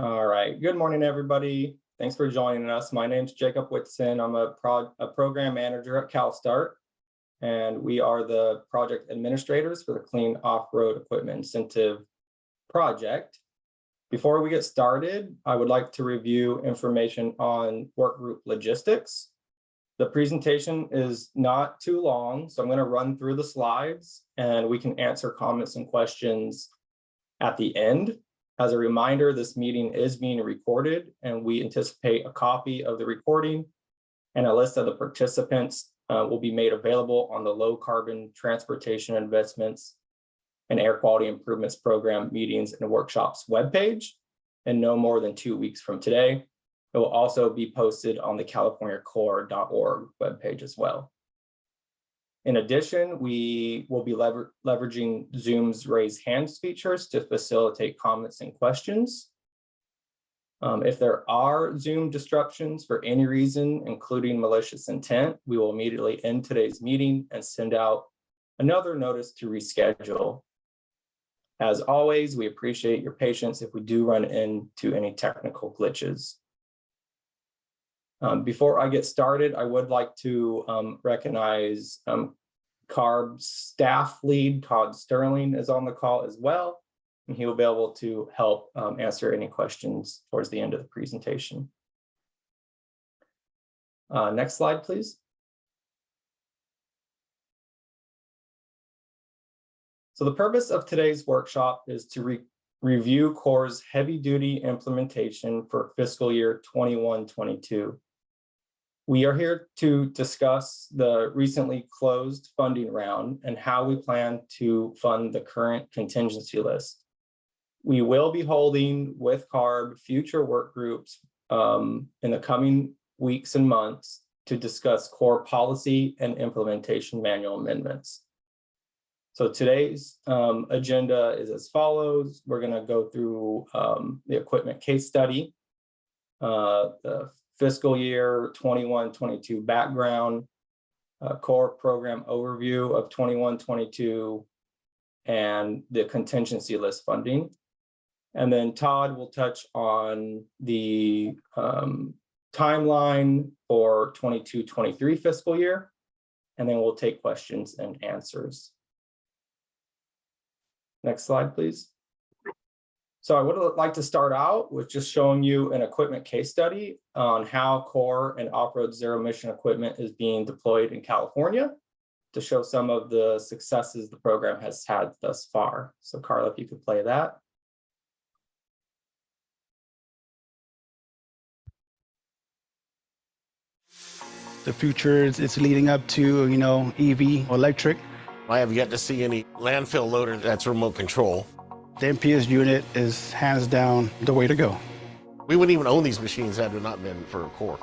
All right. Good morning, everybody. Thanks for joining us. My name's Jacob Whitson. I'm a program manager at CalStart, and we are the project administrators for the Clean Off-Road Equipment Incentive project. Before we get started, I would like to review information on Workgroup logistics. The presentation is not too long, so I'm going to run through the slides and we can answer comments and questions at the end. As a reminder, this meeting is being recorded and we anticipate a copy of the recording and a list of the participants will be made available on the Low Carbon Transportation Investments and Air Quality Improvements Program meetings and workshops webpage in no more than 2 weeks from today. It will also be posted on the californiacorps.org webpage as well. In addition, we will be leveraging Zoom's raise hands features to facilitate comments and questions. If there are Zoom disruptions for any reason, including malicious intent, we will immediately end today's meeting and send out another notice to reschedule. As always, we appreciate your patience if we do run into any technical glitches. Before I get started, I would like to recognize CARB's staff lead, Todd Sterling, is on the call as well, and he will be able to help answer any questions towards the end of the presentation. Next slide, please. So the purpose of today's workshop is to review CORE's heavy-duty implementation for fiscal year 21-22. We are here to discuss the recently closed funding round and how we plan to fund the current contingency list. We will be holding with CARB future work groups in the coming weeks and months to discuss CORE policy and implementation manual amendments. So today's agenda is as follows. We're going to go through the equipment case study, the fiscal year 21-22 background, CORE program overview of 21-22, and the contingency list funding. And then Todd will touch on the timeline for 22-23 fiscal year, and then we'll take questions and answers. Next slide, please. So I would like to start out with just showing you an equipment case study on how CORE and off-road zero-emission equipment is being deployed in California to show some of the successes the program has had thus far. So Carla, if you could play that. The future is leading up to, EV, electric. I have yet to see any landfill loader that's remote control. The MPS unit is hands down the way to go. We wouldn't even own these machines had it not been for CORE.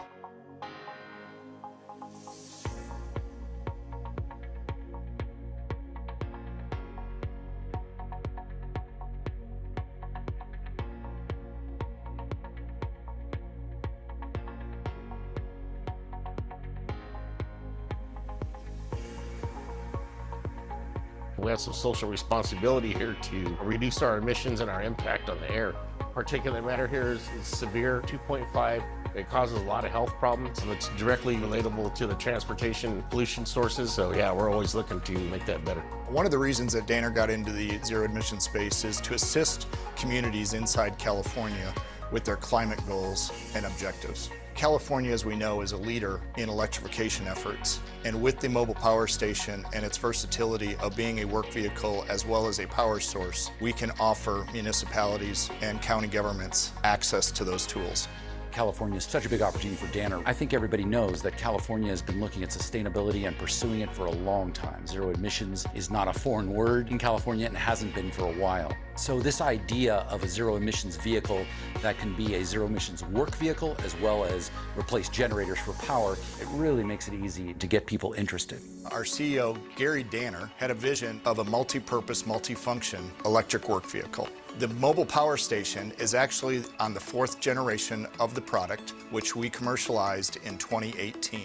We have some social responsibility here to reduce our emissions and our impact on the air. Particulate matter here is severe, 2.5. It causes a lot of health problems, and it's directly relatable to the transportation pollution sources. So yeah, we're always looking to make that better. One of the reasons that Danner got into the zero emission space is to assist communities inside California with their climate goals and objectives. California, as we know, is a leader in electrification efforts, and with the mobile power station and its versatility of being a work vehicle as well as a power source, we can offer municipalities and county governments access to those tools. California is such a big opportunity for Danner. I think everybody knows that California has been looking at sustainability and pursuing it for a long time. Zero emissions is not a foreign word in California and hasn't been for a while. So this idea of a zero emissions vehicle that can be a zero emissions work vehicle as well as replace generators for power, it really makes it easy to get people interested. Our CEO, Gary Danner, had a vision of a multi-purpose, multi-function electric work vehicle. The mobile power station is actually on the 4th generation of the product, which we commercialized in 2018.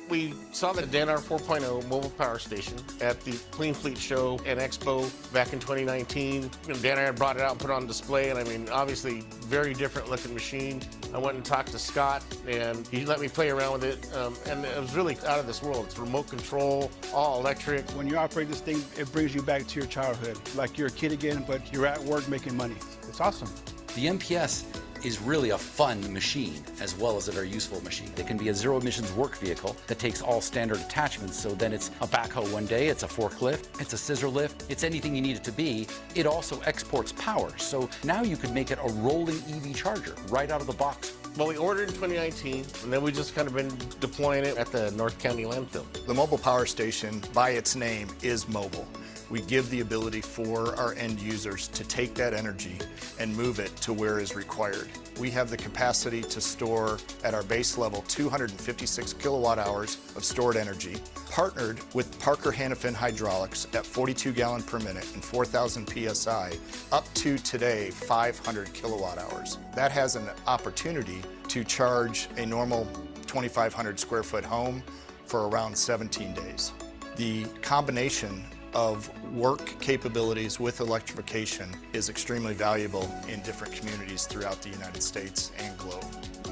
We saw the DANR 4.0 mobile power station at the Clean Fleet Show and Expo back in 2019. DANR had brought it out and put it on display, and I mean, obviously, very different looking machine. I went and talked to Scott, and he let me play around with it, and it was really out of this world. It's remote control, all electric. When you operate this thing, it brings you back to your childhood. Like you're a kid again, but you're at work making money. It's awesome. The MPS is really a fun machine as well as a very useful machine. It can be a zero emissions work vehicle that takes all standard attachments, so then it's a backhoe one day, it's a forklift, it's a scissor lift, it's anything you need it to be. It also exports power, so now you could make it a rolling EV charger right out of the box. Well, we ordered in 2019, and then we just kind of been deploying it at the North County landfill. The mobile power station, by its name, is mobile. We give the ability for our end users to take that energy and move it to where is required. We have the capacity to store at our base level 256 kilowatt hours of stored energy, partnered with Parker Hannifin Hydraulics at 42 gallon per minute and 4,000 PSI, up to today 500 kilowatt hours. That has an opportunity to charge a normal 2,500 square foot home for around 17 days. The combination of work capabilities with electrification is extremely valuable in different communities throughout the United States and globe.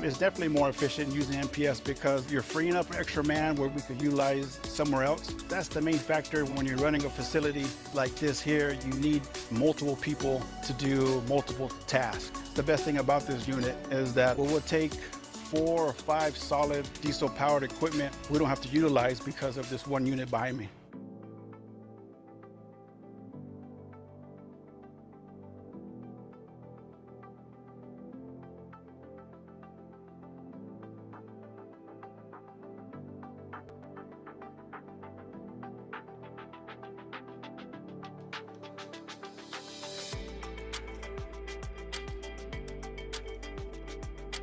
It's definitely more efficient using MPS because you're freeing up extra man where we could utilize somewhere else. That's the main factor when you're running a facility like this here. You need multiple people to do multiple tasks. The best thing about this unit is that it will take 4 or 5 solid diesel powered equipment we don't have to utilize because of this one unit behind me.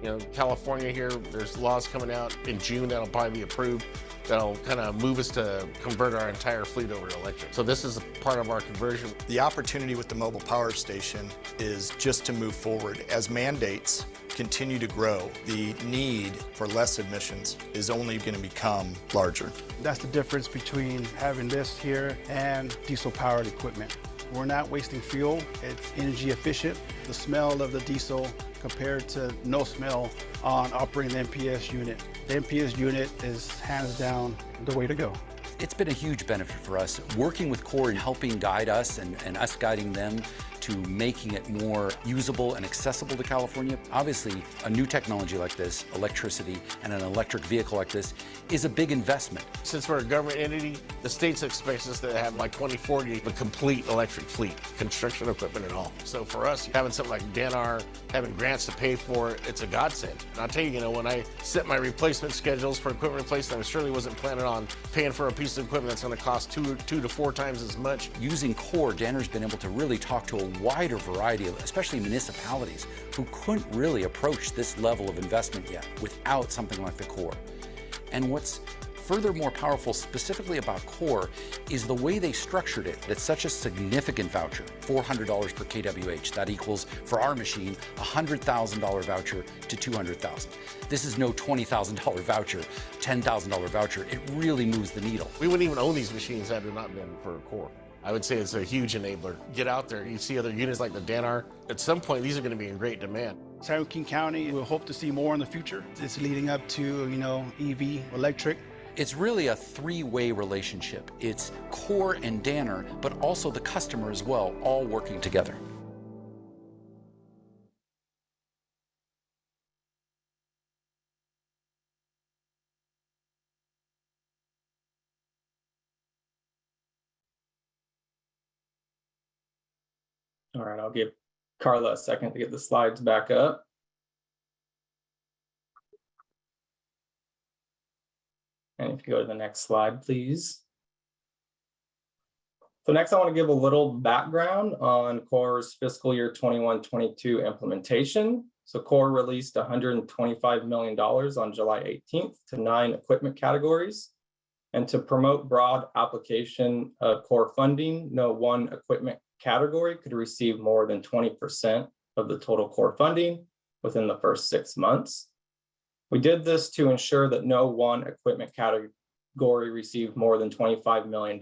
You know, California here, there's laws coming out in June that'll probably be approved that'll kind of move us to convert our entire fleet over to electric. So this is a part of our conversion. The opportunity with the mobile power station is just to move forward. As mandates continue to grow, the need for less emissions is only going to become larger. That's the difference between having this here and diesel powered equipment. We're not wasting fuel, it's energy efficient. The smell of the diesel compared to no smell on operating the MPS unit. The MPS unit is hands down the way to go. It's been a huge benefit for us, working with CORE and helping guide us and us guiding them to making it more usable and accessible to California. Obviously, a new technology like this, electricity, and an electric vehicle like this is a big investment. Since we're a government entity, the state's expects us to have by 2040 the complete electric fleet, construction equipment and all. So for us, having something like DANR, having grants to pay for it, it's a godsend. And I'll tell you, when I set my replacement schedules for equipment replacement, I surely wasn't planning on paying for a piece of equipment that's going to cost two to four times as much. Using CORE, DANR's been able to really talk to a wider variety of, especially municipalities, who couldn't really approach this level of investment yet without something like the CORE. And what's further more powerful specifically about CORE is the way they structured it. It's such a significant voucher, $400 per kWh. That equals, for our machine, a $100,000 voucher to $200,000. This is no $20,000 voucher, $10,000 voucher. It really moves the needle. We wouldn't even own these machines had it not been for CORE. I would say it's a huge enabler. Get out there, you see other units like the DANR. At some point, these are going to be in great demand. San Joaquin County will hope to see more in the future. It's leading up to, EV, electric. It's really a three-way relationship. It's CORE and DANR, but also the customer as well, all working together. All right, I'll give Carla a second to get the slides back up. And if you go to the next slide, please. So next, I want to give a little background on CORE's fiscal year 21-22 implementation. So CORE released $125 million on July 18th to 9 equipment categories. And to promote broad application of CORE funding, no one equipment category could receive more than 20% of the total CORE funding within the first 6 months. We did this to ensure that no one equipment Gory received more than $25 million,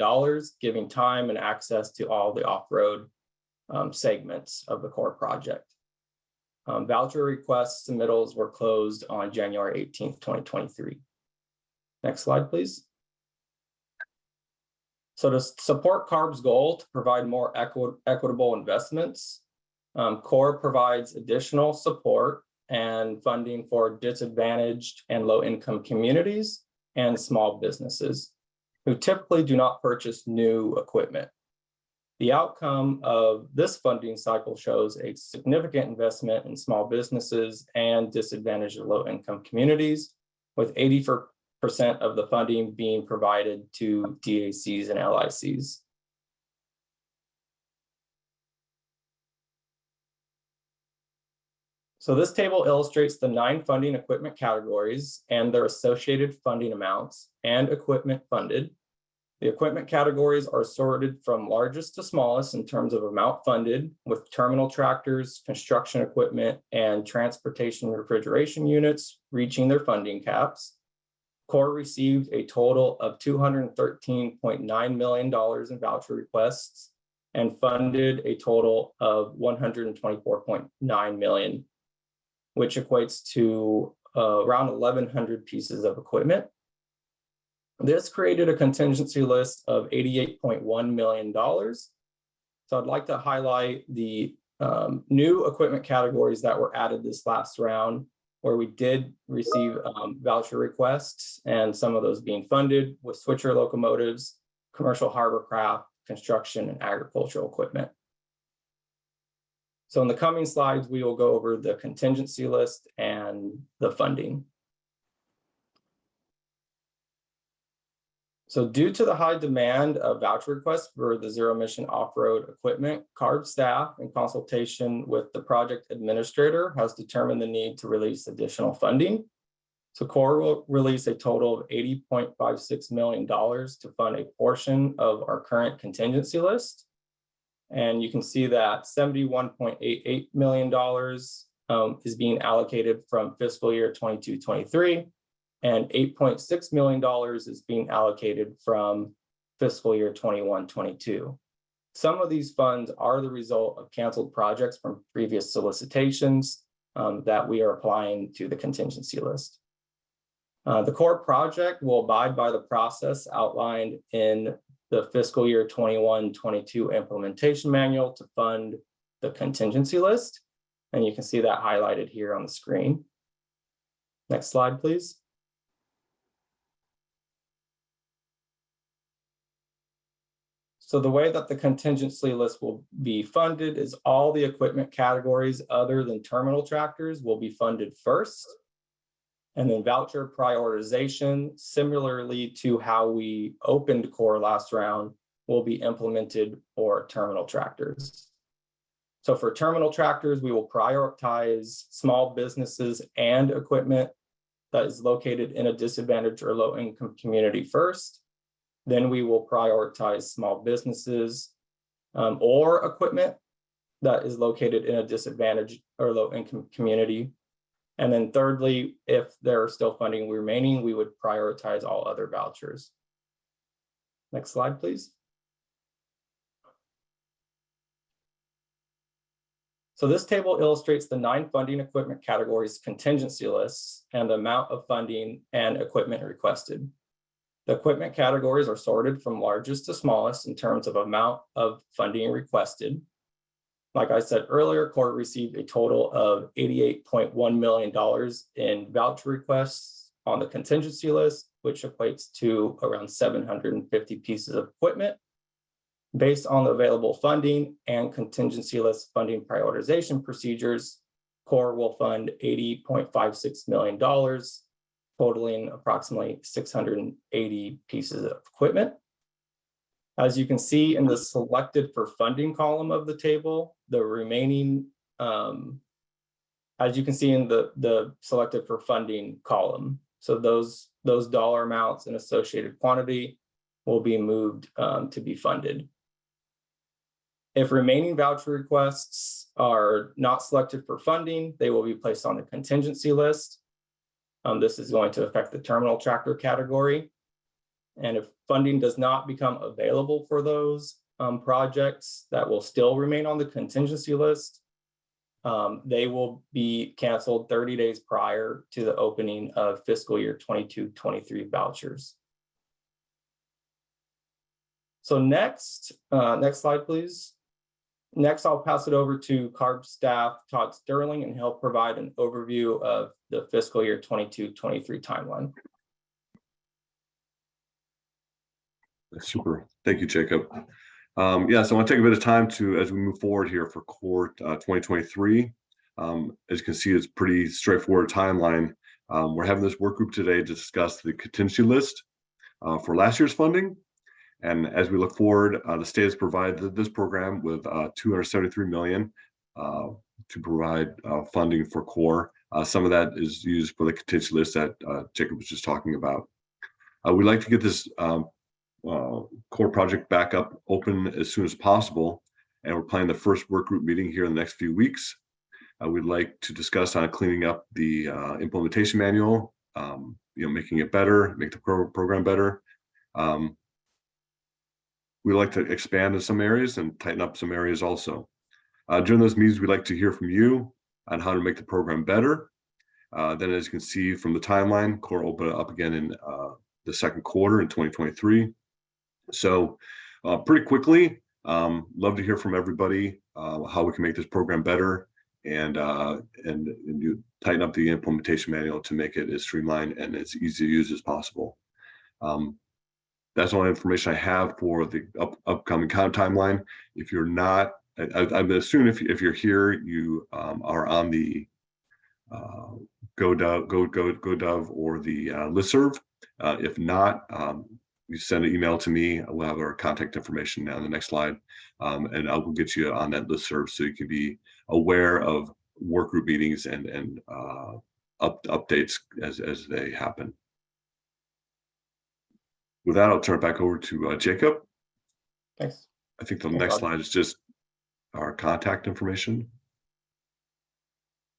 giving time and access to all the off-road segments of the core project. Voucher request submittals were closed on January 18th, 2023. Next slide, please. So to support CARB's goal to provide more equitable investments, CORE provides additional support and funding for disadvantaged and low-income communities and small businesses who typically do not purchase new equipment. The outcome of this funding cycle shows a significant investment in small businesses and disadvantaged and low-income communities, with 80% of the funding being provided to DACs and LICs. So this table illustrates the 9 funding equipment categories and their associated funding amounts and equipment funded. The equipment categories are sorted from largest to smallest in terms of amount funded, with terminal tractors, construction equipment, and transportation refrigeration units reaching their funding caps. CORE received a total of $213.9 million in voucher requests and funded a total of $124.9 million, which equates to around 1,100 pieces of equipment. This created a contingency list of $88.1 million. So I'd like to highlight the new equipment categories that were added this last round, where we did receive voucher requests, and some of those being funded with switcher locomotives, commercial hovercraft, construction, and agricultural equipment. So in the coming slides, we will go over the contingency list and the funding. So due to the high demand of voucher requests for the zero emission off-road equipment, CARB staff, in consultation with the project administrator, has determined the need to release additional funding. So CORE will release a total of $80.56 million to fund a portion of our current contingency list. And you can see that $71.88 million is being allocated from fiscal year 22-23. And $8.6 million is being allocated from fiscal year 21-22. Some of these funds are the result of canceled projects from previous solicitations that we are applying to the contingency list. The core project will abide by the process outlined in the fiscal year 21-22 implementation manual to fund the contingency list. And you can see that highlighted here on the screen. Next slide, please. So the way that the contingency list will be funded is all the equipment categories other than terminal tractors will be funded first. And then voucher prioritization, similarly to how we opened CORE last round, will be implemented for terminal tractors. So for terminal tractors, we will prioritize small businesses and equipment that is located in a disadvantaged or low-income community first. Then we will prioritize small businesses or equipment that is located in a disadvantaged or low-income community. And then thirdly, if there are still funding remaining, we would prioritize all other vouchers. Next slide, please. So this table illustrates the 9 funding equipment categories contingency lists and the amount of funding and equipment requested. The equipment categories are sorted from largest to smallest in terms of amount of funding requested. Like I said earlier, CORE received a total of $88.1 million in voucher requests on the contingency list, which equates to around 750 pieces of equipment. Based on the available funding and contingency list funding prioritization procedures, CORE will fund $80.56 million, totaling approximately 680 pieces of equipment. As you can see in the selected for funding column of the table, the remaining, as you can see in the selected for funding column, so those dollar amounts and associated quantity will be moved to be funded. If remaining voucher requests are not selected for funding, they will be placed on the contingency list. This is going to affect the terminal tractor category. And if funding does not become available for those projects that will still remain on the contingency list, they will be canceled 30 days prior to the opening of fiscal year 22-23 vouchers. So next slide, please. Next, I'll pass it over to CARB staff, Todd Sterling, and he'll provide an overview of the fiscal year 22-23 timeline. Super. Thank you, Jacob. Yeah, so I want to take a bit of time as we move forward here for core 2023. As you can see, it's pretty straightforward timeline. We're having this work group today to discuss the contingency list for last year's funding. And as we look forward, the state has provided this program with $273 million to provide funding for core. Some of that is used for the contingency list that Jacob was just talking about. We'd like to get this core project back up open as soon as possible, and we're planning the first work group meeting here in the next few weeks. We'd like to discuss on cleaning up the implementation manual, making it better, make the program better. We'd like to expand in some areas and tighten up some areas also. During those meetings, we'd like to hear from you on how to make the program better. Then, as you can see from the timeline, core will open it up again in the second quarter in 2023. So pretty quickly, love to hear from everybody how we can make this program better and you tighten up the implementation manual to make it as streamlined and as easy to use as possible. That's all the information I have for the upcoming timeline. If you're not, I'm assuming if you're here, you are on the GoDov or the listserv. If not, you send an email to me. We'll have our contact information on the next slide, and I will get you on that listserv so you can be aware of workgroup meetings and updates as they happen. With that, I'll turn it back over to Jacob. Thanks. I think the next slide is just our contact information.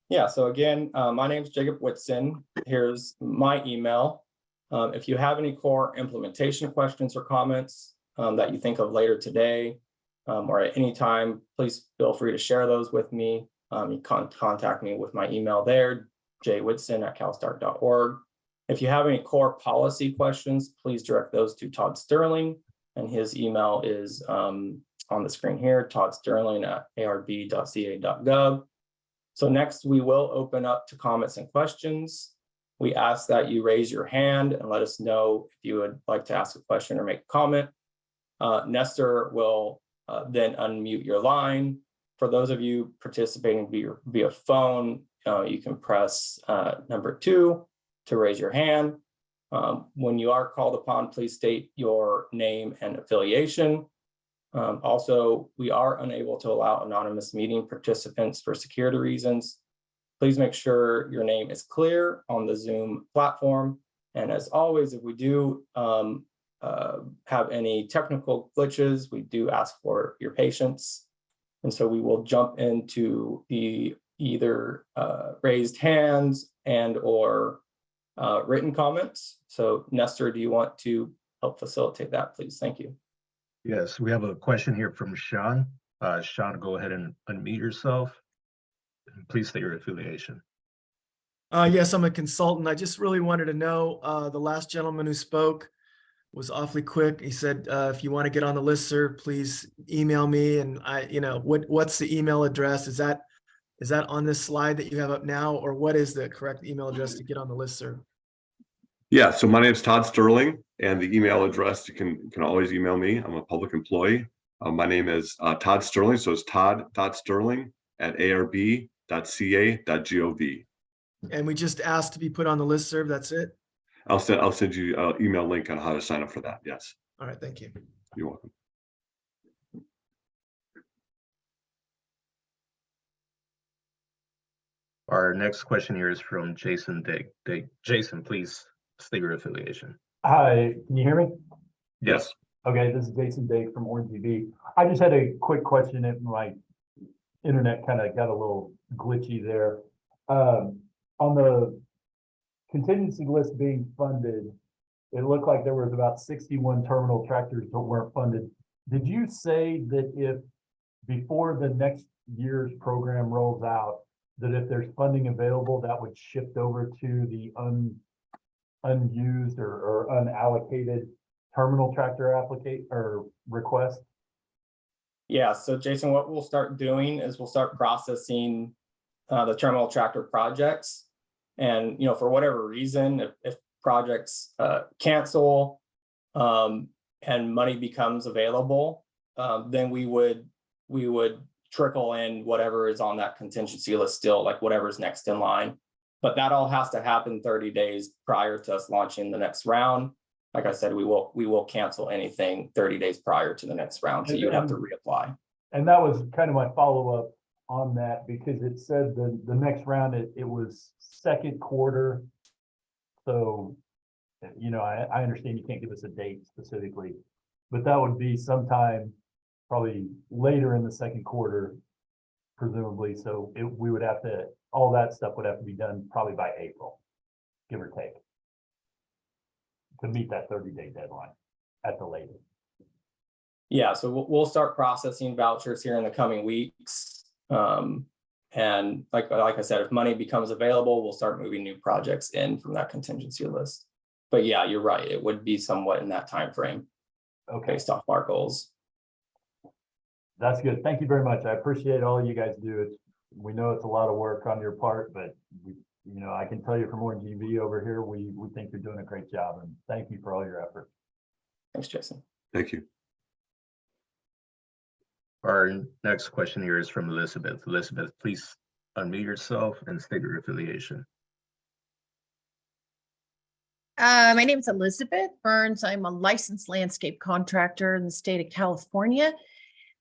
Yeah, so again, my name is Jacob Whitson. Here's my email. If you have any core implementation questions or comments that you think of later today or at any time, please feel free to share those with me. You can contact me with my email there, jwhitson@calstart.org. If you have any core policy questions, please direct those to Todd Sterling, and his email is on the screen here, toddsterling@arb.ca.gov. So next, we will open up to comments and questions. We ask that you raise your hand and let us know if you would like to ask a question or make a comment. Nestor will then unmute your line. For those of you participating via phone, you can press number 2 to raise your hand. When you are called upon, please state your name and affiliation. Also, we are unable to allow anonymous meeting participants for security reasons. Please make sure your name is clear on the Zoom platform. And as always, if we do have any technical glitches, we do ask for your patience. And so we will jump into the either raised hands and or written comments. So Nestor, do you want to help facilitate that, please? Thank you. Yes, we have a question here from Sean. Sean, go ahead and unmute yourself. Please state your affiliation. Yes, I'm a consultant. I just really wanted to know, the last gentleman who spoke was awfully quick. He said, if you want to get on the listserv, please email me. And what's the email address? Is that on this slide that you have up now, or what is the correct email address to get on the listserv? Yeah, so my name is Todd Sterling, and the email address, you can always email me. I'm a public employee. My name is Todd Sterling, so it's todd.sterling@arb.ca.gov. And we just asked to be put on the listserv, that's it? I'll send you an email link on how to sign up for that, yes. All right, thank you. You're welcome. Our next question here is from Jason Dake. Jason, please state your affiliation. Hi, can you hear me? Yes. Okay, this is Jason Dake from Orange TV. I just had a quick question. If my internet kind of got a little glitchy there. On the contingency list being funded, it looked like there was about 61 terminal tractors that weren't funded. Did you say that if before the next year's program rolls out, that if there's funding available, that would shift over to the unused or unallocated terminal tractor request? Yeah, so Jason, what we'll start doing is we'll start processing the terminal tractor projects. And, for whatever reason, if projects cancel and money becomes available, then we would trickle in whatever is on that contingency list still, like whatever's next in line. But that all has to happen 30 days prior to us launching the next round. Like I said, we will cancel anything 30 days prior to the next round, so you'd have to reapply. And that was kind of my follow-up on that, because it said the next round, it was second quarter. So, I understand you can't give us a date specifically, but that would be sometime probably later in the second quarter, presumably. So we would have to, all that stuff would have to be done probably by April, give or take, to meet that 30-day deadline at the latest. Yeah, so we'll start processing vouchers here in the coming weeks. And like I said, if money becomes available, we'll start moving new projects in from that contingency list. But yeah, you're right. It would be somewhat in that time frame. Okay, based off our goals. That's good. Thank you very much. I appreciate all you guys do. We know it's a lot of work on your part, but I can tell you from Orange EV over here, we think you're doing a great job, and thank you for all your effort. Thanks, Jason. Thank you. Our next question here is from Elizabeth. Elizabeth, please unmute yourself and state your affiliation. My name is Elizabeth Burns. I'm a licensed landscape contractor in the state of California.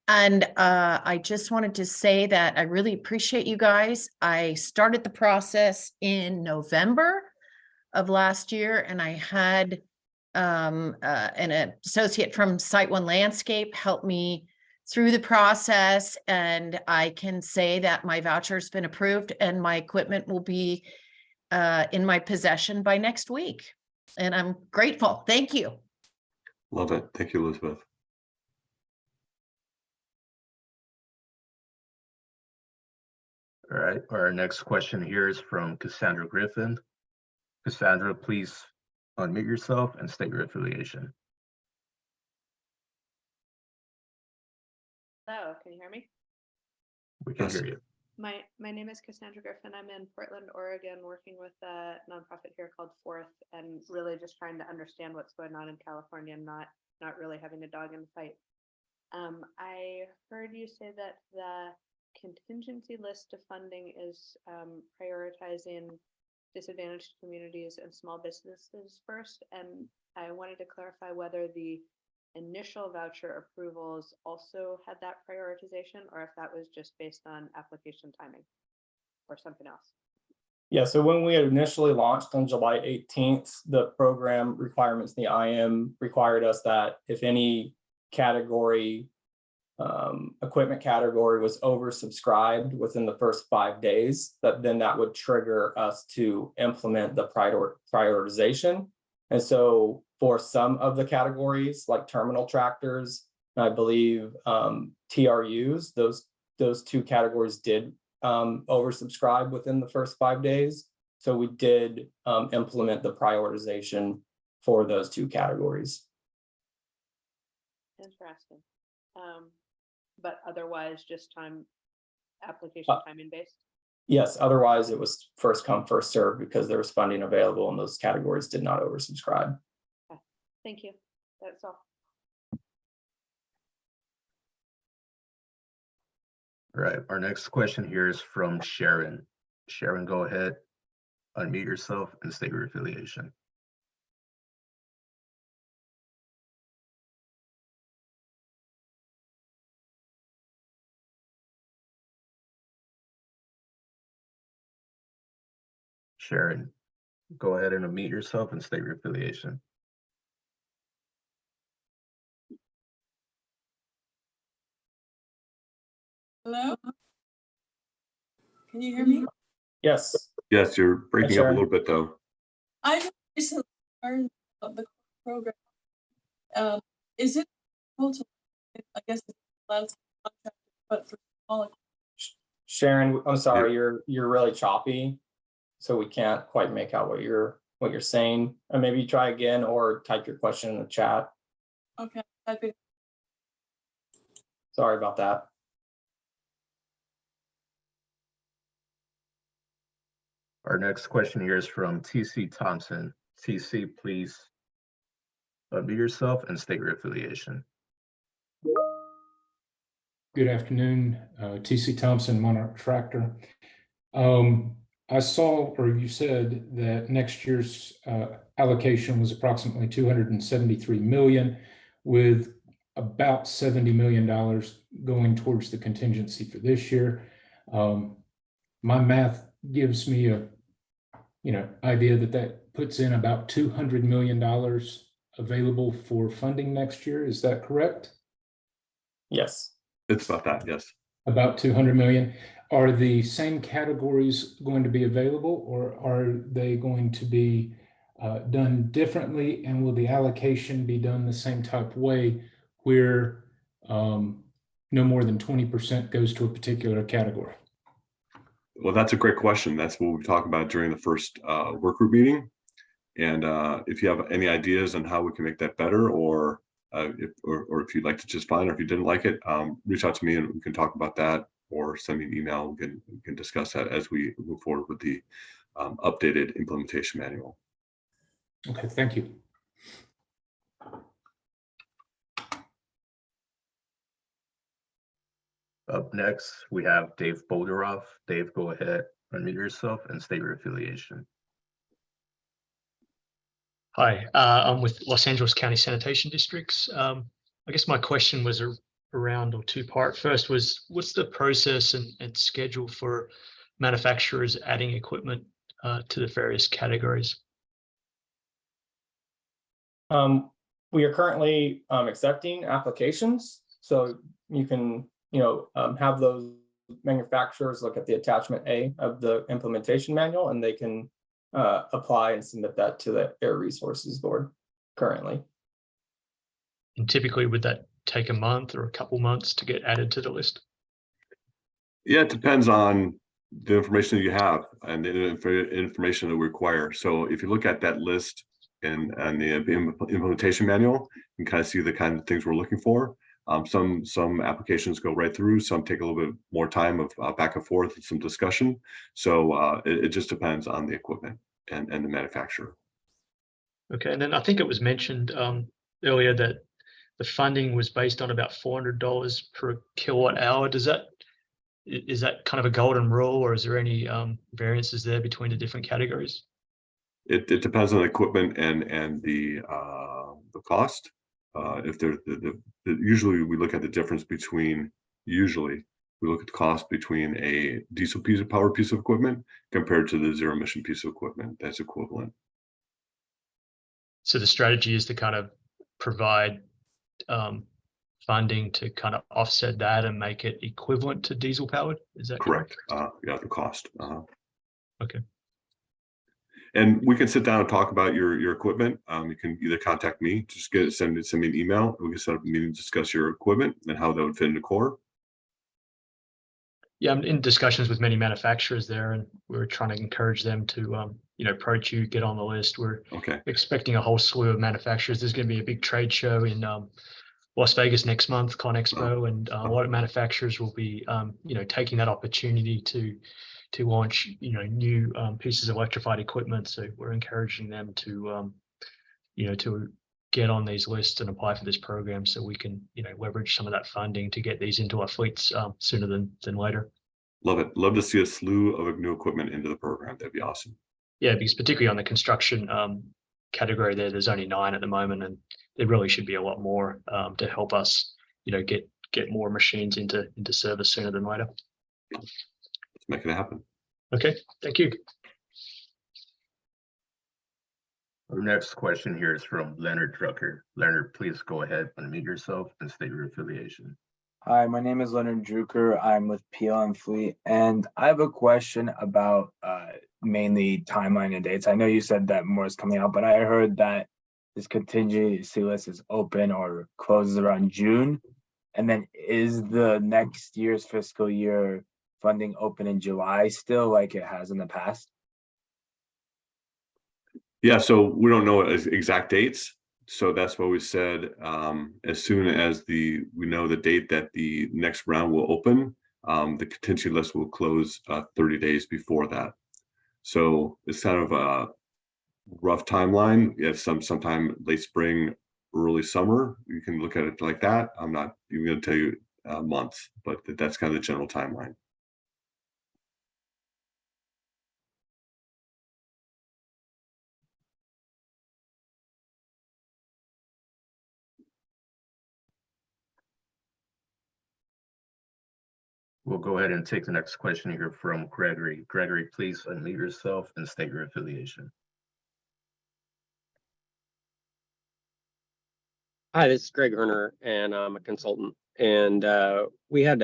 And I just wanted to say that I really appreciate you guys. I started the process in November of last year, and I had an associate from Site One Landscape help me through the process. And I can say that my voucher has been approved and my equipment will be in my possession by next week. And I'm grateful. Thank you. Love it. Thank you, Elizabeth. All right, our next question here is from Cassandra Griffin. Cassandra, please unmute yourself and state your affiliation. Hello, can you hear me? We can hear you. My name is Cassandra Griffin. I'm in Portland, Oregon, working with a nonprofit here called Fourth, and really just trying to understand what's going on in California and not really having a dog in the fight. I heard you say that the contingency list of funding is prioritizing disadvantaged communities and small businesses first, and I wanted to clarify whether the initial voucher approvals also had that prioritization, or if that was just based on application timing or something else. Yeah, so when we had initially launched on July 18th, the program requirements, the IM required us that if any category, equipment category was oversubscribed within the first 5 days, that would trigger us to implement the prioritization. And so for some of the categories like terminal tractors, I believe TRUs, those two categories did oversubscribe within the first 5 days. So we did implement the prioritization for those two categories. Interesting. But otherwise just application timing based? Yes, otherwise it was first come, first serve because there was funding available and those categories did not oversubscribe. Okay. Thank you. That's all. All right, our next question here is from Sharon. Sharon, go ahead, unmute yourself and state your affiliation. Sharon, go ahead and unmute yourself and state your affiliation. Hello? Can you hear me? Yes. Yes, you're breaking up a little bit though. I just recently learned about the program. Is it able to, I guess it's allowed to contract, but for small, Sharon, I'm sorry, you're really choppy, so we can't quite make out what you're saying. And maybe try again or type your question in the chat. okay, that'd be Sorry about that. Our next question here is from TC Thompson. TC, please unmute yourself and state your affiliation. Good afternoon, TC Thompson, Monarch Tractor. I saw, or you said that next year's allocation was approximately 273 million, with about $70 million going towards the contingency for this year. My math gives me a idea that puts in about $200 million available for funding next year. Is that correct? Yes. It's about that, yes. About 200 million. Are the same categories going to be available, or are they going to be done differently? And will the allocation be done the same type way where no more than 20% goes to a particular category? Well, that's a great question. That's what we talked about during the first work group meeting. And if you have any ideas on how we can make that better, or if you'd like to just find, or if you didn't like it, reach out to me and we can talk about that, or send me an email. We can discuss that as we move forward with the updated implementation manual. Okay, thank you. Up next, we have Dave Bolderoff. Dave, go ahead, unmute yourself and state your affiliation. Hi, I'm with Los Angeles County Sanitation Districts. I guess my question was around, or two-part. First was, what's the process and schedule for manufacturers adding equipment to the various categories? We are currently accepting applications, so you can have those manufacturers look at the attachment A of the implementation manual, and they can apply and submit that to the Air Resources Board currently. And typically, would that take a month or a couple months to get added to the list? Yeah, it depends on the information that you have and the information that we require. So if you look at that list and the implementation manual, you can kind of see the kind of things we're looking for. Some applications go right through, some take a little bit more time of back and forth and some discussion. So it just depends on the equipment and the manufacturer. Okay, and then I think it was mentioned earlier that the funding was based on about $400 per kilowatt hour. Is that kind of a golden rule, or is there any variances there between the different categories? It depends on the equipment and the cost. If there's usually we look at the difference between, we look at the cost between a diesel power piece of equipment compared to the zero emission piece of equipment that's equivalent. So the strategy is to kind of provide funding to kind of offset that and make it equivalent to diesel powered. Is that correct? Yeah, the cost. Okay. And we can sit down and talk about your equipment. You can either contact me, just send me an email, and we can set up a meeting to discuss your equipment and how that would fit into core. Yeah, I'm in discussions with many manufacturers there, and we're trying to encourage them to, approach you, get on the list. We're expecting a whole slew of manufacturers. There's going to be a big trade show in Las Vegas next month, Con Expo, and a lot of manufacturers will be, taking that opportunity to launch, new pieces of electrified equipment. So we're encouraging them to, to get on these lists and apply for this program, so we can, leverage some of that funding to get these into our fleets sooner than later. Love it. Love to see a slew of new equipment into the program. That'd be awesome. Yeah, because particularly on the construction category, there's only 9 at the moment, and there really should be a lot more to help us, get more machines into service sooner than later. Let's make it happen. Okay, thank you. Our next question here is from Leonard Drucker. Leonard, please go ahead, unmute yourself and state your affiliation. Hi, my name is Leonard Drucker. I'm with PLM Fleet, and I have a question about mainly timeline and dates. I know you said that more is coming out, but I heard that this contingency list is open or closes around June? And then is the next year's fiscal year funding open in July still like it has in the past? Yeah, so we don't know exact dates. So that's what we said. As soon as we know the date that the next round will open, the contingency list will close 30 days before that. So it's kind of a rough timeline. Yes, sometime late spring, early summer. You can look at it like that. I'm not even going to tell you months, but that's kind of the general timeline. We'll go ahead and take the next question here from Gregory. Gregory, please unmute yourself and state your affiliation. Hi, this is Greg Erner, and I'm a consultant. And we had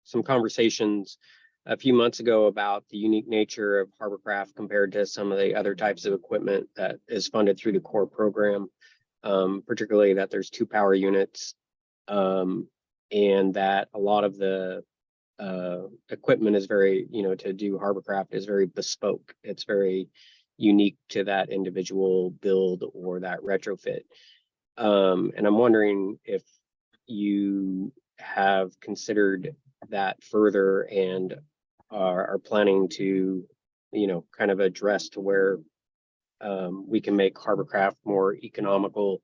some conversations a few months ago about the unique nature of Harborcraft compared to some of the other types of equipment that is funded through the core program, particularly that there's 2 power units, and that a lot of the equipment is very, to do Harborcraft is very bespoke. It's very unique to that individual build or that retrofit. And I'm wondering if you have considered that further and are planning to, kind of address to where we can make Harborcraft more economical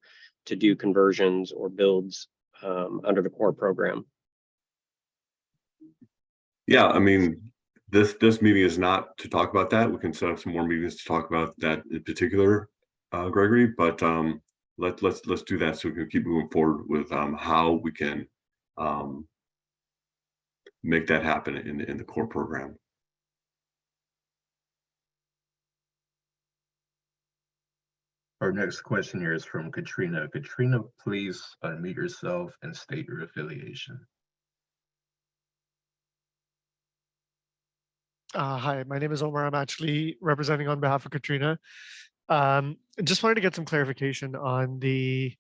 to do conversions or builds under the core program. Yeah, I mean, this meeting is not to talk about that. We can set up some more meetings to talk about that in particular, Gregory. But let's do that so we can keep moving forward with how we can make that happen in the core program. Our next question here is from Katrina. Katrina, please unmute yourself and state your affiliation. Hi, my name is Omar. I'm actually representing on behalf of Katrina. Just wanted to get some clarification on the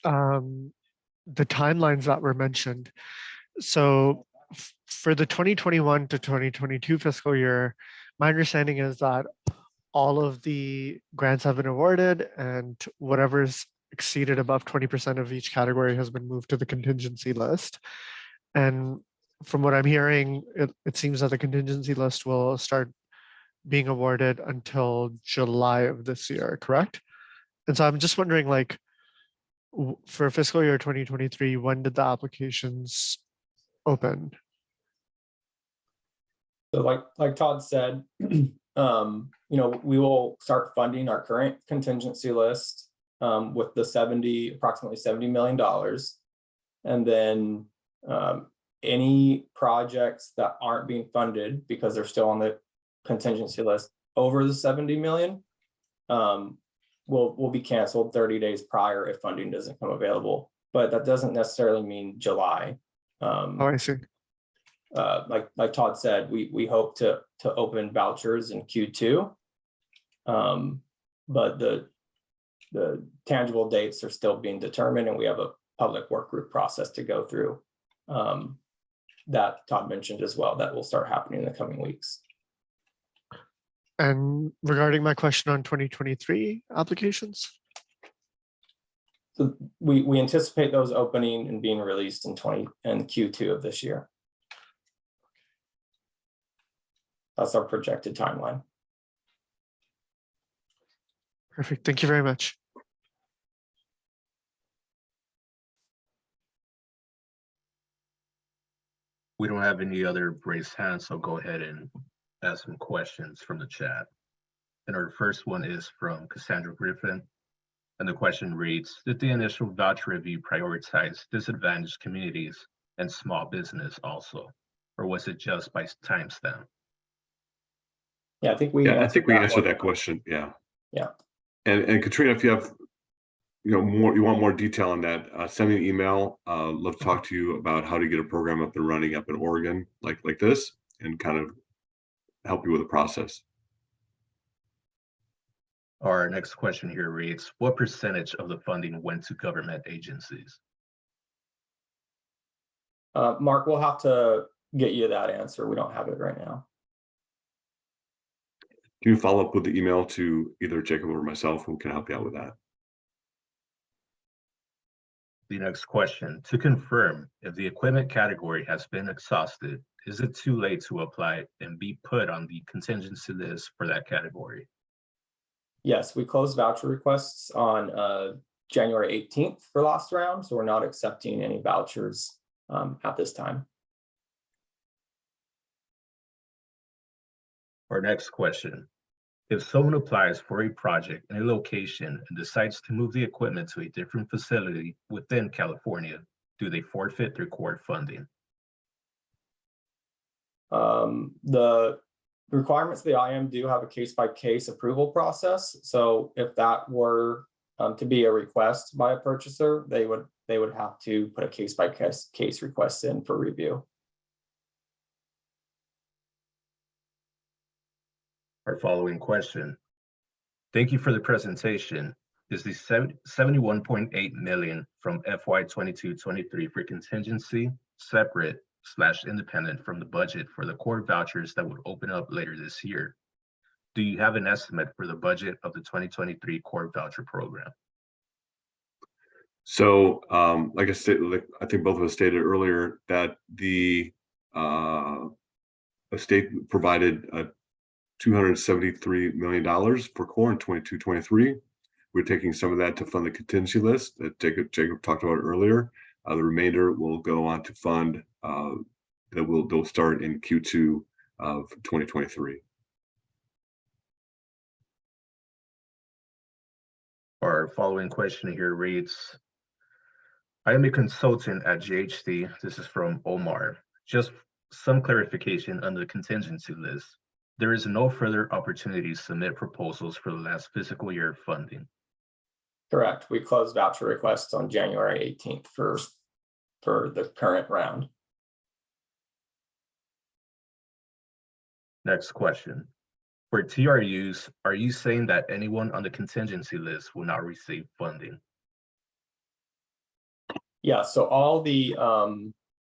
timelines that were mentioned. So for the 2021 to 2022 fiscal year, my understanding is that all of the grants have been awarded and whatever's exceeded above 20% of each category has been moved to the contingency list. And from what I'm hearing, it seems that the contingency list will start being awarded until July of this year, correct? And so I'm just wondering, like, for fiscal year 2023, when did the applications open? So like Todd said, we will start funding our current contingency list with the approximately $70 million. And then any projects that aren't being funded because they're still on the contingency list over the 70 million will be canceled 30 days prior if funding doesn't come available. But that doesn't necessarily mean July. Oh, I see. Like Todd said, we hope to open vouchers in Q2, but the tangible dates are still being determined, and we have a public work group process to go through that Todd mentioned as well that will start happening in the coming weeks. And regarding my question on 2023 applications? So we anticipate those opening and being released in Q2 of this year. That's our projected timeline. Perfect. Thank you very much. We don't have any other raised hands, so go ahead and ask some questions from the chat. And our first one is from Cassandra Griffin. And the question reads, did the initial voucher review prioritize disadvantaged communities and small business also? Or was it just by timestamp? Yeah, I think we answered that question. Yeah. Yeah. And Katrina, if you have you want more detail on that, send me an email. Love to talk to you about how to get a program up and running up in Oregon like this and kind of help you with the process. Our next question here reads, what percentage of the funding went to government agencies? Mark, we'll have to get you that answer. We don't have it right now. Can you follow up with the email to either Jacob or myself, who can help you out with that? The next question, to confirm if the equipment category has been exhausted, is it too late to apply and be put on the contingency list for that category? Yes, we closed voucher requests on January 18th for last round, so we're not accepting any vouchers at this time. Our next question, if someone applies for a project in a location and decides to move the equipment to a different facility within California, do they forfeit their core funding? The requirements of the IM do have a case-by-case approval process. So if that were to be a request by a purchaser, they would have to put a case-by-case request in for review. Our following question. Thank you for the presentation. Is the 71.8 million from FY 22-23 for contingency separate / independent from the budget for the core vouchers that would open up later this year? Do you have an estimate for the budget of the 2023 core voucher program? So, like I said, I think both of us stated earlier that the state provided $273 million for core in 22-23. We're taking some of that to fund the contingency list that Jacob talked about earlier. The remainder will go on to fund they'll start in Q2 of 2023. Our following question here reads, I am a consultant at GHD. This is from Omar. Just some clarification on the contingency list. There is no further opportunity to submit proposals for the last fiscal year funding. Correct. We closed voucher requests on January 18th for the current round. Next question. For TRUs, are you saying that anyone on the contingency list will not receive funding? Yeah, so all the,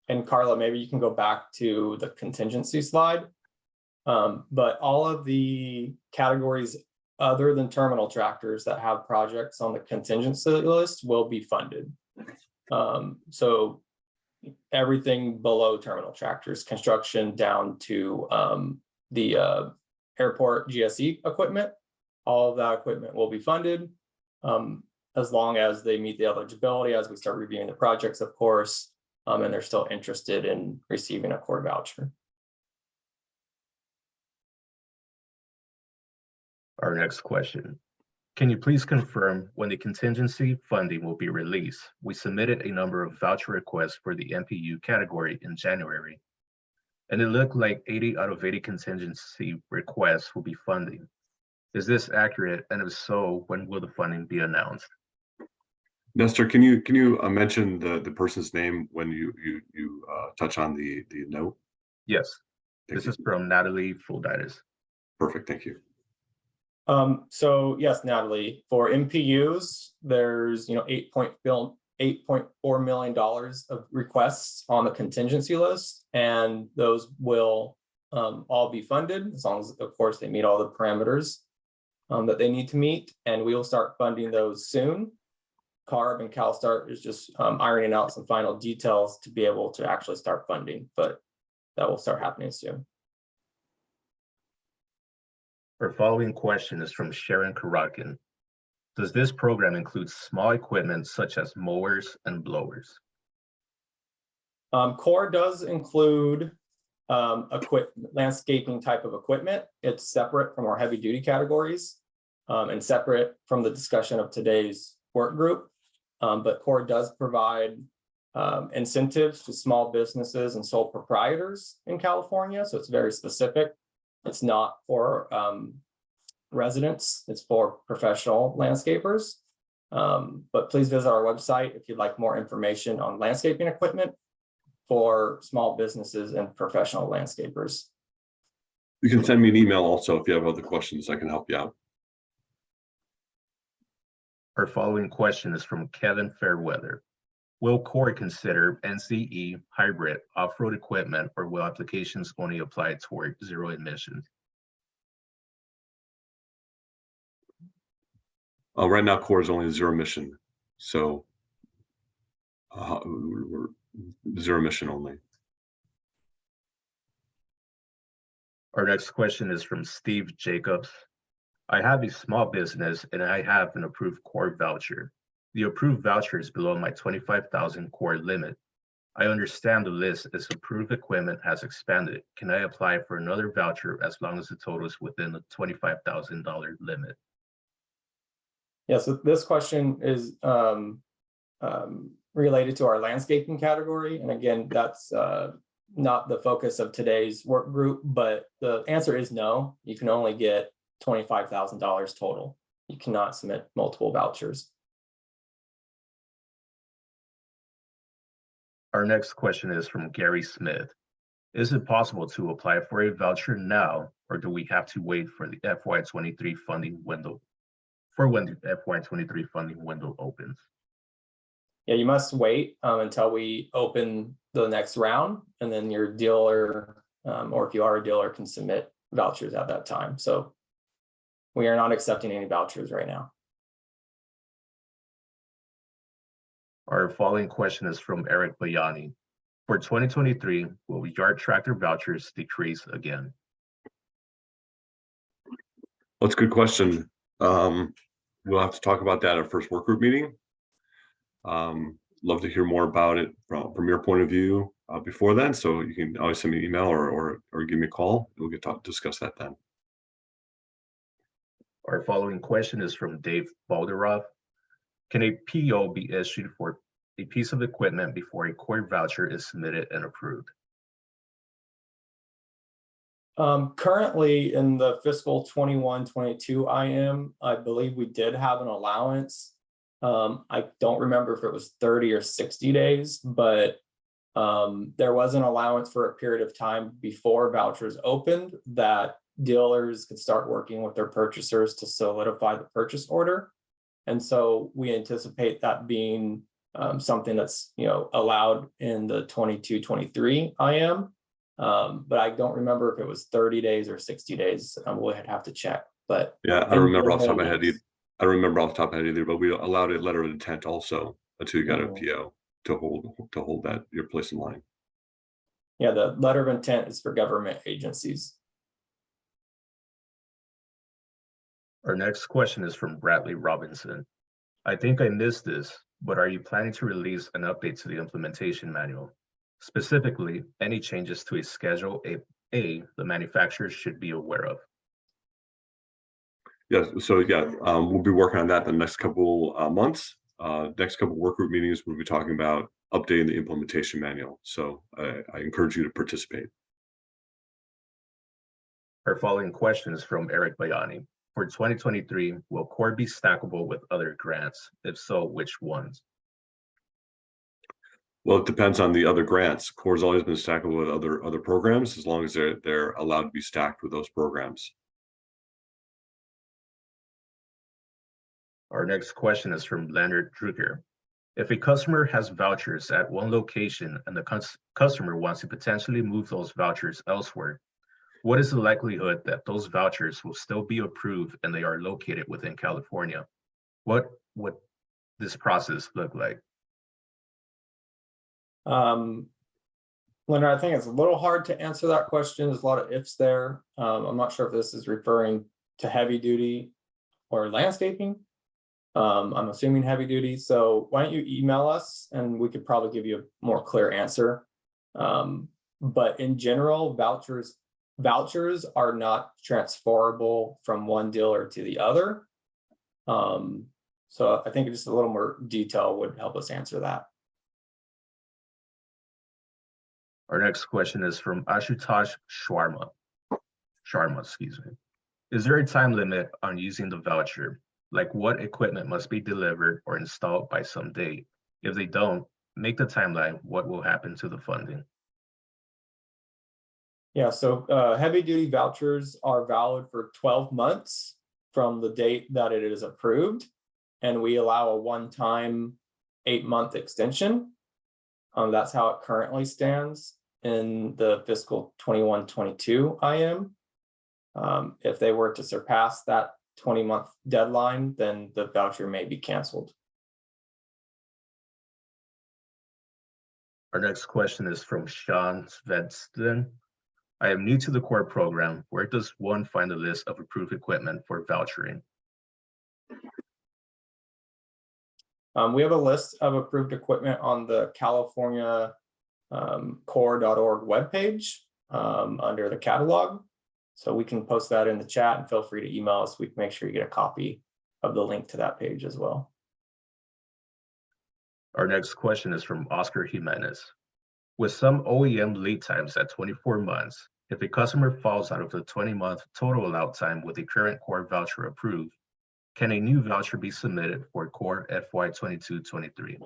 and Carla, maybe you can go back to the contingency slide. But all of the categories other than terminal tractors that have projects on the contingency list will be funded. So everything below terminal tractors, construction down to the airport GSE equipment, all of that equipment will be funded as long as they meet the eligibility as we start reviewing the projects, of course, and they're still interested in receiving a core voucher. Our next question. Can you please confirm when the contingency funding will be released? We submitted a number of voucher requests for the MPU category in January, and it looked like 80 out of 80 contingency requests will be funding. Is this accurate? And if so, when will the funding be announced? Nestor, can you mention the person's name when you touch on the note? Yes. This is from Natalie Fulditis. Perfect, thank you. So yes, Natalie, for MPUs, there's $8.4 million of requests on the contingency list, and those will all be funded as long as, of course, they meet all the parameters that they need to meet, and we will start funding those soon. CARB and CalSTART is just ironing out some final details to be able to actually start funding, but that will start happening soon. Our following question is from Sharon Karakin. Does this program include small equipment such as mowers and blowers? Core does include landscaping type of equipment. It's separate from our heavy duty categories and separate from the discussion of today's work group. But Core does provide incentives to small businesses and sole proprietors in California. So it's very specific. It's not for residents, it's for professional landscapers. But please visit our website if you'd like more information on landscaping equipment for small businesses and professional landscapers. You can send me an email also if you have other questions. I can help you out. Our following question is from Kevin Fairweather. Will CORE consider NCE hybrid off-road equipment, or will applications only apply toward zero emissions? Right now, CORE is only zero emission, so we're zero emission only. Our next question is from Steve Jacobs. I have a small business and I have an approved CORE voucher. The approved voucher is below my 25,000 CORE limit. I understand the list as approved equipment has expanded. Can I apply for another voucher as long as the total is within the $25,000 limit? Yeah, so this question is related to our landscaping category. And again, that's not the focus of today's work group, but the answer is no. You can only get $25,000 total. You cannot submit multiple vouchers. Our next question is from Gary Smith. Is it possible to apply for a voucher now, or do we have to wait for the FY23 funding window? For when the FY23 funding window opens? Yeah, you must wait until we open the next round, and then your dealer, or if you are a dealer, can submit vouchers at that time. So we are not accepting any vouchers right now. Our following question is from Eric Bayani. For 2023, will yard tractor vouchers decrease again? Well, it's a good question. We'll have to talk about that at our first work group meeting. Love to hear more about it from your point of view before then. So you can always send me an email or give me a call. We'll get to discuss that then. Our following question is from Dave Balderoff. Can a PO be issued for a piece of equipment before a CORE voucher is submitted and approved? Currently in the fiscal 21-22 IM, I believe we did have an allowance. I don't remember if it was 30 or 60 days, but there was an allowance for a period of time before vouchers opened that dealers could start working with their purchasers to solidify the purchase order. And so we anticipate that being something that's allowed in the 22-23 IM. But I don't remember if it was 30 days or 60 days. We'll have to check. But yeah, I don't remember off the top of my head either. I don't remember off the top of my head either, but we allowed a letter of intent also until you got a PO to hold that your place in line. Yeah, the letter of intent is for government agencies. Our next question is from Bradley Robinson. I think I missed this, but are you planning to release an update to the implementation manual? Specifically, any changes to a Schedule A the manufacturers should be aware of? Yeah, so we'll be working on that the next couple months. Next couple work group meetings, we'll be talking about updating the implementation manual. So I encourage you to participate. Our following question is from Eric Bayani. For 2023, will CORE be stackable with other grants? If so, which ones? Well, it depends on the other grants. CORE's always been stackable with other programs as long as they're allowed to be stacked with those programs. Our next question is from Leonard Drucker. If a customer has vouchers at one location and the customer wants to potentially move those vouchers elsewhere, what is the likelihood that those vouchers will still be approved and they are located within California? What would this process look like? Leonard, I think it's a little hard to answer that question. There's a lot of ifs there. I'm not sure if this is referring to heavy duty or landscaping. I'm assuming heavy duty. So why don't you email us and we could probably give you a more clear answer. But in general, vouchers are not transferable from one dealer to the other. So I think just a little more detail would help us answer that. Our next question is from Ashutosh Sharma, excuse me. Is there a time limit on using the voucher? Like what equipment must be delivered or installed by some date? If they don't make the timeline, what will happen to the funding? Yeah, so heavy duty vouchers are valid for 12 months from the date that it is approved. and we allow a one-time 8-month extension. That's how it currently stands in the fiscal 21-22 IM. If they were to surpass that 20-month deadline, then the voucher may be canceled. Our next question is from Sean Svensson. I am new to the core program. Where does one find a list of approved equipment for vouchering? We have a list of approved equipment on the California core.org webpage under the catalog. So we can post that in the chat, and feel free to email us. We can make sure you get a copy of the link to that page as well. Our next question is from Oscar Jimenez. With some OEM lead times at 24 months, if a customer falls out of the 20-month total allowed time with the current core voucher approved, can a new voucher be submitted for core FY 22-23?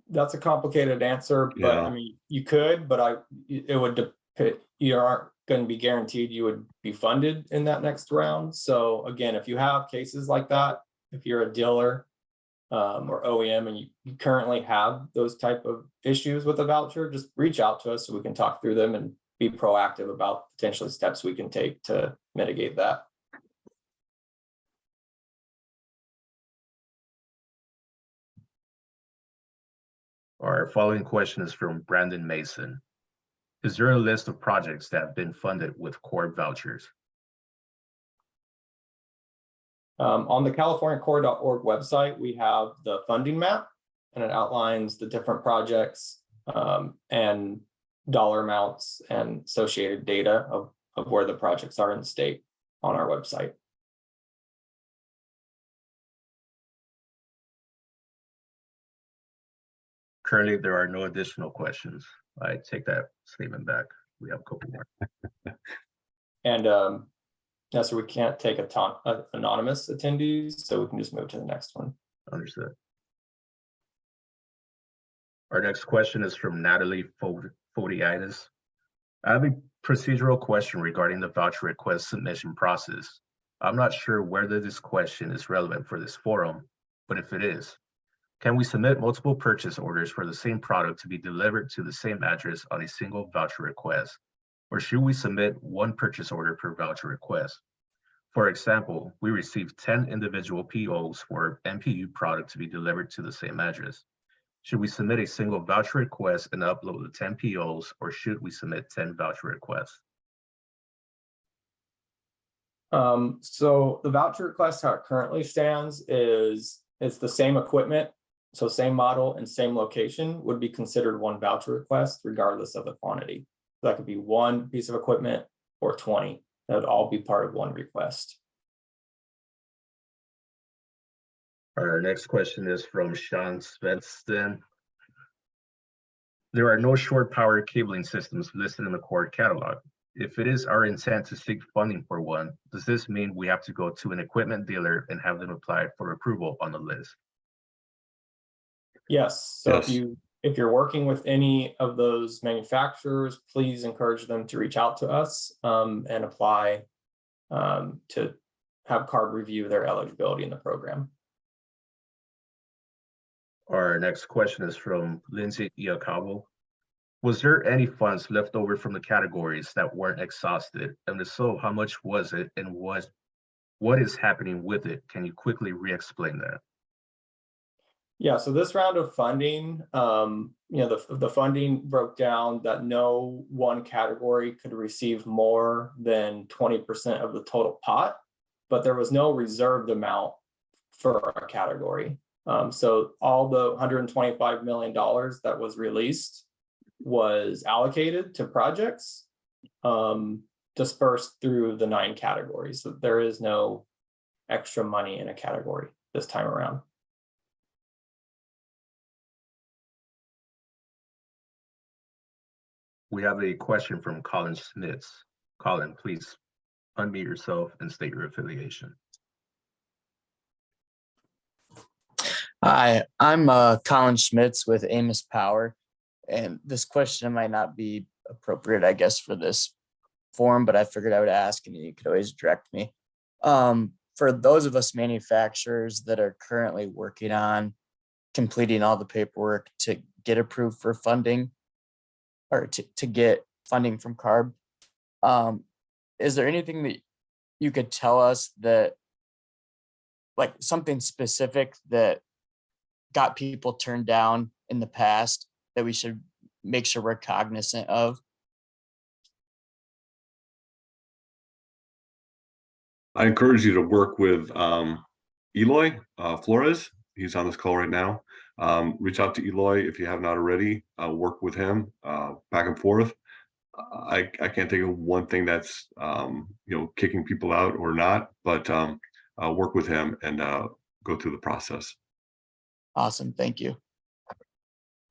That's a complicated answer, but I mean, you could, but it would depend. You aren't going to be guaranteed you would be funded in that next round. So again, if you have cases like that, if you're a dealer or OEM and you currently have those type of issues with a voucher, just reach out to us so we can talk through them and be proactive about potential steps we can take to mitigate that. Our following question is from Brandon Mason. Is there a list of projects that have been funded with core vouchers? On the californiacore.org website, we have the funding map, and it outlines the different projects and dollar amounts and associated data of where the projects are in the state on our website. Currently, there are no additional questions. I take that statement back. We have a couple more. And yes, so we can't take anonymous attendees, so we can just move to the next one. Understood. Our next question is from Natalie Fodiitis. I have a procedural question regarding the voucher request submission process. I'm not sure whether this question is relevant for this forum, but if it is, can we submit multiple purchase orders for the same product to be delivered to the same address on a single voucher request? Or should we submit one purchase order per voucher request? For example, we received 10 individual POs for MPU product to be delivered to the same address. Should we submit a single voucher request and upload the 10 POs, or should we submit 10 voucher requests? So the voucher request, how it currently stands, is it's the same equipment. So same model and same location would be considered one voucher request regardless of the quantity. That could be one piece of equipment or 20. That would all be part of one request. Our next question is from Sean Svensson. There are no short power cabling systems listed in the core catalog. If it is our intent to seek funding for one, does this mean we have to go to an equipment dealer and have them apply for approval on the list? Yes. So if you're working with any of those manufacturers, please encourage them to reach out to us and apply to have CARB review their eligibility in the program. Our next question is from Lindsay Iacabo. Was there any funds left over from the categories that weren't exhausted? And if so, how much was it, and what is happening with it? Can you quickly re-explain that? Yeah, so this round of funding, the funding broke down that no one category could receive more than 20% of the total pot, but there was no reserved amount for a category. So all the $125 million that was released was allocated to projects dispersed through the 9 categories. So there is no extra money in a category this time around. We have a question from Colin Smits. Colin, please unmute yourself and state your affiliation. Hi, I'm Colin Schmitz with Amos Power. and this question might not be appropriate, I guess, for this forum, but I figured I would ask, and you could always direct me. For those of us manufacturers that are currently working on completing all the paperwork to get approved for funding, or to get funding from CARB, is there anything that you could tell us that, like something specific that got people turned down in the past that we should make sure we're cognizant of? I encourage you to work with Eloy Flores. He's on this call right now. Reach out to Eloy if you have not already. Work with him back and forth. I can't think of one thing that's kicking people out or not, but work with him and go through the process. Awesome, thank you.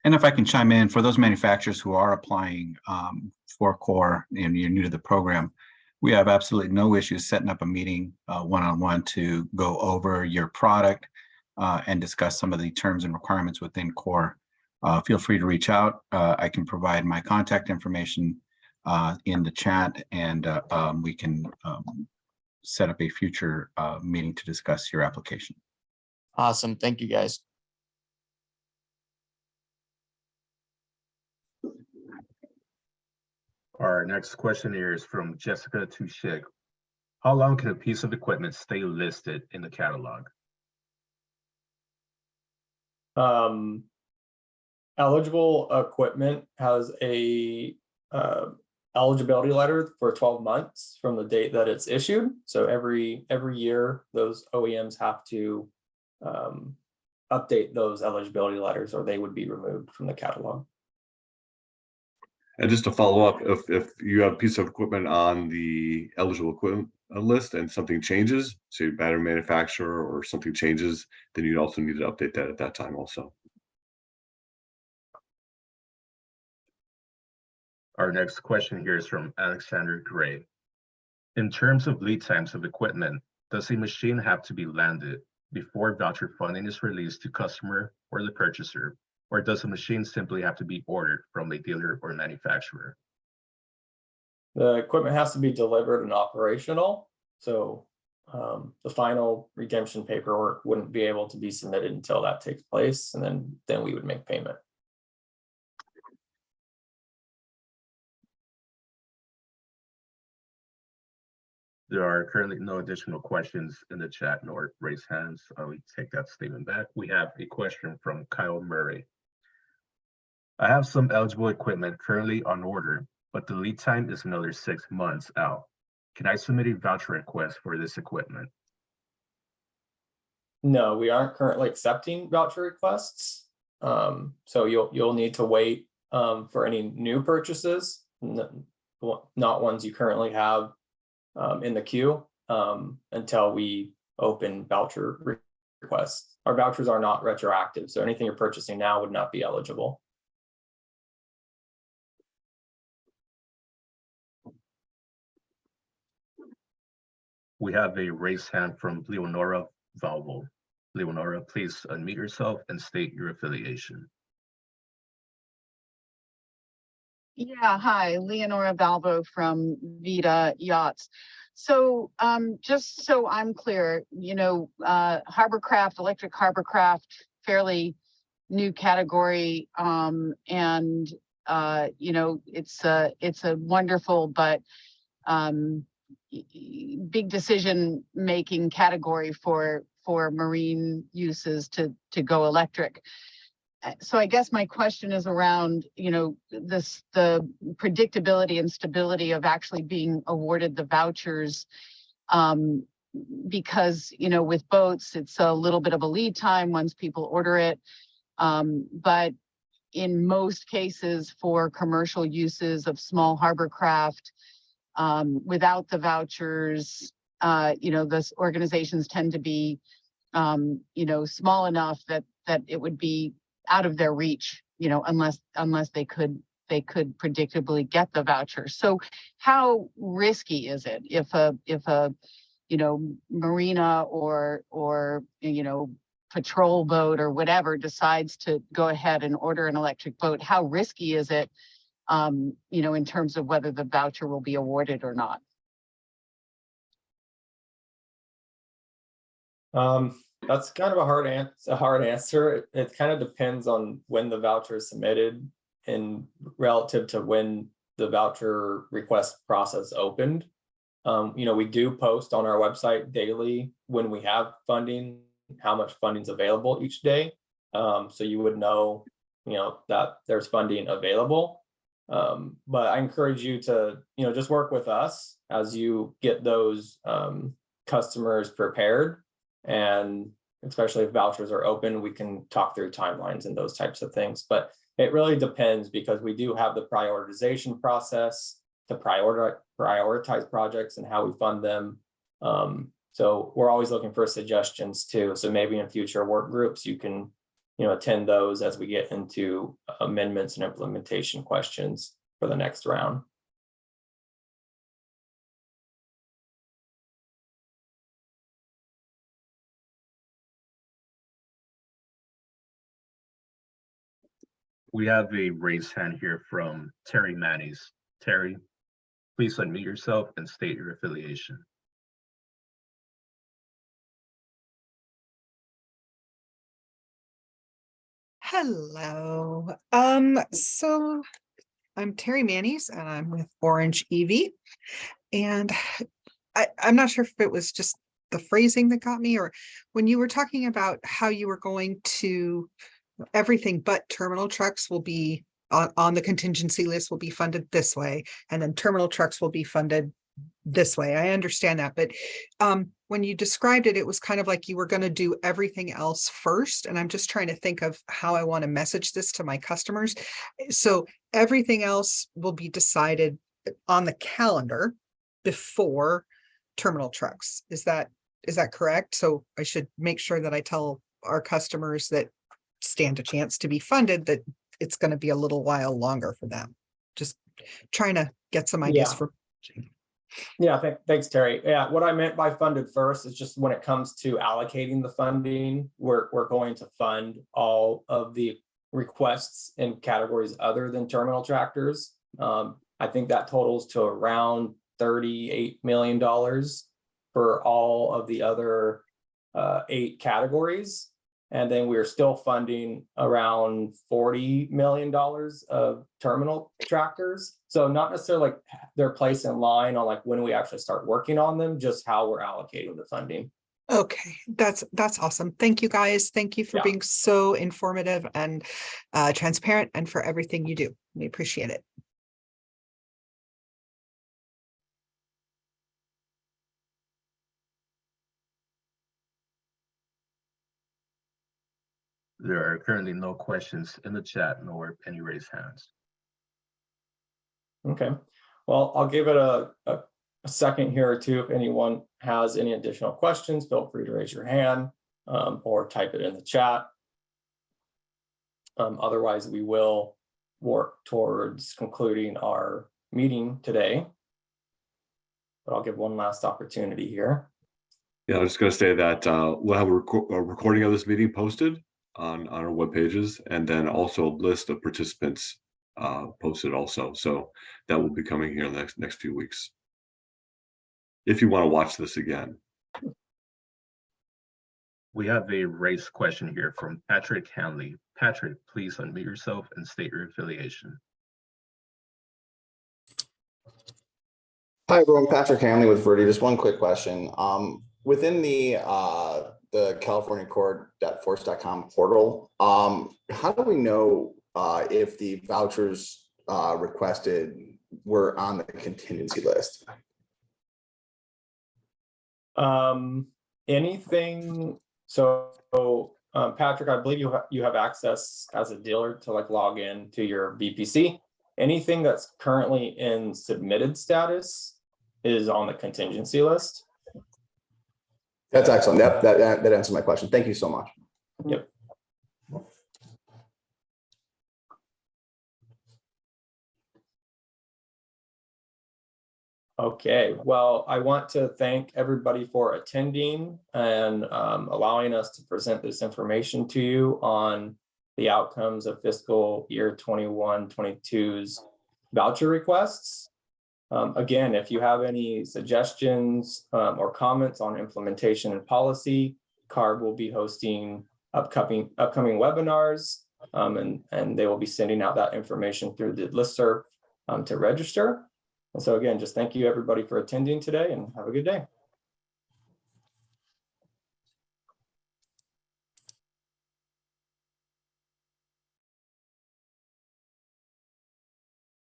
And if I can chime in, for those manufacturers who are applying for CORE and you're new to the program, we have absolutely no issues setting up a meeting one-on-one to go over your product and discuss some of the terms and requirements within CORE. Feel free to reach out. I can provide my contact information in the chat, and we can set up a future meeting to discuss your application. Awesome, thank you guys. Our next question here is from Jessica Tushik. How long can a piece of equipment stay listed in the catalog? Eligible equipment has a eligibility letter for 12 months from the date that it's issued. So every year, those OEMs have to update those eligibility letters, or they would be removed from the catalog. And just to follow up, if you have a piece of equipment on the eligible equipment list and something changes, say battery manufacturer or something changes, then you'd also need to update that at that time also. Our next question here is from Alexander Gray. In terms of lead times of equipment, does a machine have to be landed before voucher funding is released to customer or the purchaser? Or does a machine simply have to be ordered from a dealer or manufacturer? The equipment has to be delivered and operational. So the final redemption paperwork wouldn't be able to be submitted until that takes place, and then we would make payment. There are currently no additional questions in the chat nor raised hands. I will take that statement back. We have a question from Kyle Murray. I have some eligible equipment currently on order, but the lead time is another 6 months out. Can I submit a voucher request for this equipment? No, we aren't currently accepting voucher requests. So you'll need to wait for any new purchases, not ones you currently have in the queue, until we open voucher requests. Our vouchers are not retroactive, so anything you're purchasing now would not be eligible. We have a raised hand from Leonora Valvo. Leonora, please unmute yourself and state your affiliation. Yeah, hi, Leonora Valvo from Vita Yachts. So just so I'm clear, Harborcraft, electric Harborcraft, fairly new category, and it's a wonderful but big decision-making category for marine uses to go electric. So I guess my question is around, the predictability and stability of actually being awarded the vouchers, because, with boats, it's a little bit of a lead time once people order it. But in most cases for commercial uses of small harbor craft, without the vouchers, those organizations tend to be, small enough that it would be out of their reach, unless they could predictably get the voucher. So how risky is it if a marina or patrol boat or whatever decides to go ahead and order an electric boat, how risky is it, in terms of whether the voucher will be awarded or not? That's kind of a hard answer. It kind of depends on when the voucher is submitted and relative to when the voucher request process opened. We do post on our website daily when we have funding, how much funding is available each day. So you would know, that there's funding available. But I encourage you to, just work with us as you get those customers prepared. And especially if vouchers are open, we can talk through timelines and those types of things. But it really depends because we do have the prioritization process to prioritize projects and how we fund them. So we're always looking for suggestions too. So maybe in future work groups, you can, attend those as we get into amendments and implementation questions for the next round. We have a raised hand here from Terry Mannies. Terry, please unmute yourself and state your affiliation. Hello. So I'm Terry Mannies and I'm with Orange EV. And I'm not sure if it was just the phrasing that got me, or when you were talking about how you were going to, everything but terminal trucks will be on the contingency list will be funded this way, and then terminal trucks will be funded this way. I understand that, but when you described it, it was kind of like you were going to do everything else first. And I'm just trying to think of how I want to message this to my customers. So everything else will be decided on the calendar before terminal trucks. Is that correct? So I should make sure that I tell our customers that stand a chance to be funded, that it's going to be a little while longer for them. Just trying to get some ideas for. Yeah, thanks, Terry. Yeah, what I meant by funded first is just when it comes to allocating the funding, we're going to fund all of the requests in categories other than terminal tractors. I think that totals to around $38 million for all of the other 8 categories. And then we're still funding around $40 million of terminal tractors. So not necessarily like their place in line on like when we actually start working on them, just how we're allocating the funding. Okay, that's awesome. Thank you guys. Thank you for being so informative and transparent, and for everything you do. We appreciate it. There are currently no questions in the chat, nor any raised hands. Okay, well, I'll give it a second here or two. If anyone has any additional questions, feel free to raise your hand or type it in the chat. Otherwise, we will work towards concluding our meeting today. But I'll give one last opportunity here. Yeah, I'm just going to say that we'll have a recording of this meeting posted on our web pages, and then also a list of participants posted also. So that will be coming here in the next few weeks, if you want to watch this again. We have a raised question here from Patrick Hanley. Patrick, please unmute yourself and state your affiliation. Hi everyone, Patrick Hanley with Verde. Just one quick question. Within the California Core Force.com portal, how do we know if the vouchers requested were on the contingency list? Anything. So Patrick, I believe you have access as a dealer to like log in to your VPC. Anything that's currently in submitted status is on the contingency list. That's excellent. That answers my question. Thank you so much. Yep. Okay, well, I want to thank everybody for attending and allowing us to present this information to you on the outcomes of fiscal year 21-22's voucher requests. Again, if you have any suggestions or comments on implementation and policy, CARB will be hosting upcoming webinars, and they will be sending out that information through the listserv to register. And so again, just thank you everybody for attending today and have a good day.